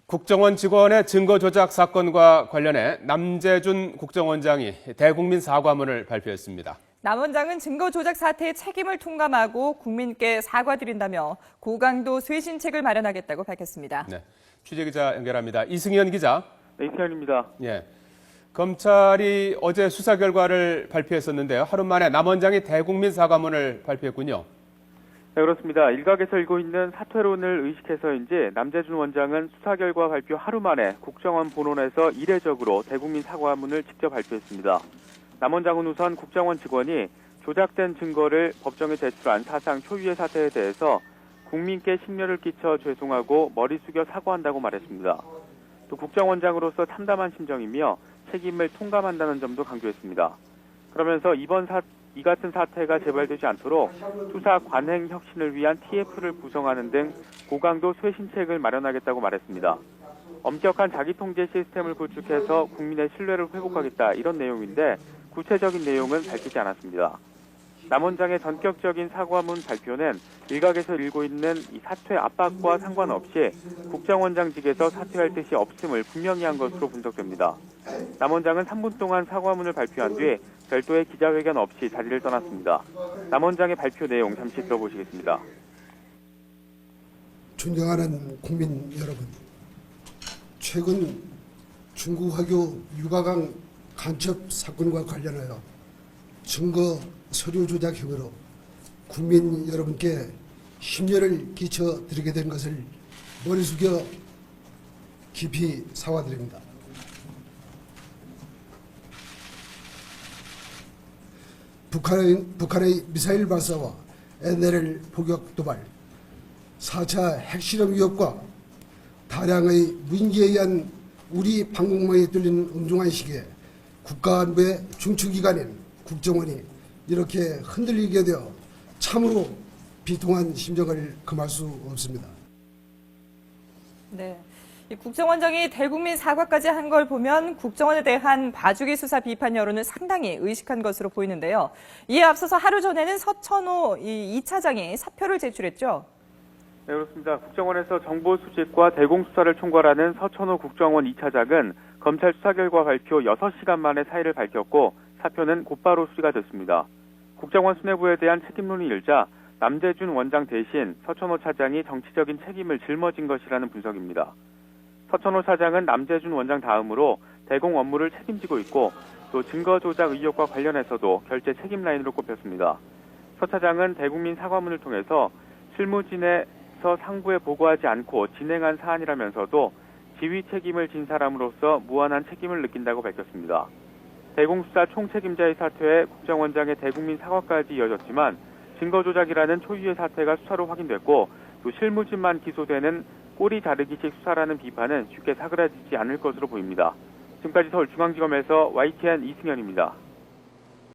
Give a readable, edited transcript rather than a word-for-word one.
국정원 직원의 증거 조작 사건과 관련해 남재준 국정원장이 대국민 사과문을 발표했습니다. 남 원장은 증거 조작 사태의 책임을 통감하고 국민께 사과드린다며 고강도 쇄신책을 마련하겠다고 밝혔습니다. 네, 취재기자 연결합니다. 이승현 기자. 네, 이승현입니다. 예, 검찰이 어제 수사 결과를 발표했었는데요. 하루 만에 남 원장이 대국민 사과문을 발표했군요. 네, 그렇습니다. 일각에서 일고 있는 사퇴론을 의식해서인지 남재준 원장은 수사 결과 발표 하루 만에 국정원 본원에서 이례적으로 대국민 사과문을 직접 발표했습니다. 남 원장은 우선 국정원 직원이 조작된 증거를 법정에 제출한 사상 초유의 사태에 대해서 국민께 심려를 끼쳐 죄송하고 머리 숙여 사과한다고 말했습니다. 또 국정원장으로서 참담한 심정이며 책임을 통감한다는 점도 강조했습니다. 그러면서 이 같은 사태가 재발되지 않도록 수사 관행 혁신을 위한 TF를 구성하는 등 고강도 쇄신책을 마련하겠다고 말했습니다. 엄격한 자기통제 시스템을 구축해서 국민의 신뢰를 회복하겠다 이런 내용인데 구체적인 내용은 밝히지 않았습니다. 남 원장의 전격적인 사과문 발표는 일각에서 일고 있는 이 사퇴 압박과 상관없이 국정원장직에서 사퇴할 뜻이 없음을 분명히 한 것으로 분석됩니다. 남 원장은 3분 동안 사과문을 발표한 뒤 별도의 기자회견 없이 자리를 떠났습니다. 남 원장의 발표 내용 잠시 들어보시겠습니다. 존경하는 국민 여러분, 최근 중국 화교 유가강 간첩 사건과 관련하여 증거 서류 조작 혐의로 국민 여러분께 심려를 끼쳐드리게 된 것을 머리 숙여 깊이 사과드립니다. 북한의 미사일 발사와 NLL 포격 도발, 4차 핵실험 위협과 다량의 무인기에 의한 우리 방공망에 뚫린 엄중한 시기에 국가 안보의 중추기관인 국정원이 이렇게 흔들리게 되어 참으로 비통한 심정을 금할 수 없습니다. 네. 국정원장이 대국민 사과까지 한 걸 보면 국정원에 대한 봐주기 수사 비판 여론을 상당히 의식한 것으로 보이는데요. 이에 앞서서 하루 전에는 서천호 2차장이 사표를 제출했죠. 네, 그렇습니다. 국정원에서 정보 수집과 대공 수사를 총괄하는 서천호 국정원 2차장은 검찰 수사 결과 발표 6시간 만에 사의를 밝혔고 사표는 곧바로 수리가 됐습니다. 국정원 수뇌부에 대한 책임론이 일자 남재준 원장 대신 서천호 차장이 정치적인 책임을 짊어진 것이라는 분석입니다. 서천호 차장은 남재준 원장 다음으로 대공 업무를 책임지고 있고 또 증거 조작 의혹과 관련해서도 결재 책임 라인으로 꼽혔습니다. 서 차장은 대국민 사과문을 통해서 실무진에서 상부에 보고하지 않고 진행한 사안이라면서도 지휘 책임을 진 사람으로서 무한한 책임을 느낀다고 밝혔습니다. 대공수사 총책임자의 사퇴에 국정원장의 대국민 사과까지 이어졌지만 증거 조작이라는 초유의 사태가 수사로 확인됐고 또 실무진만 기소되는 꼬리 자르기식 수사라는 비판은 쉽게 사그라지지 않을 것으로 보입니다. 지금까지 서울중앙지검에서 YTN 이승현입니다.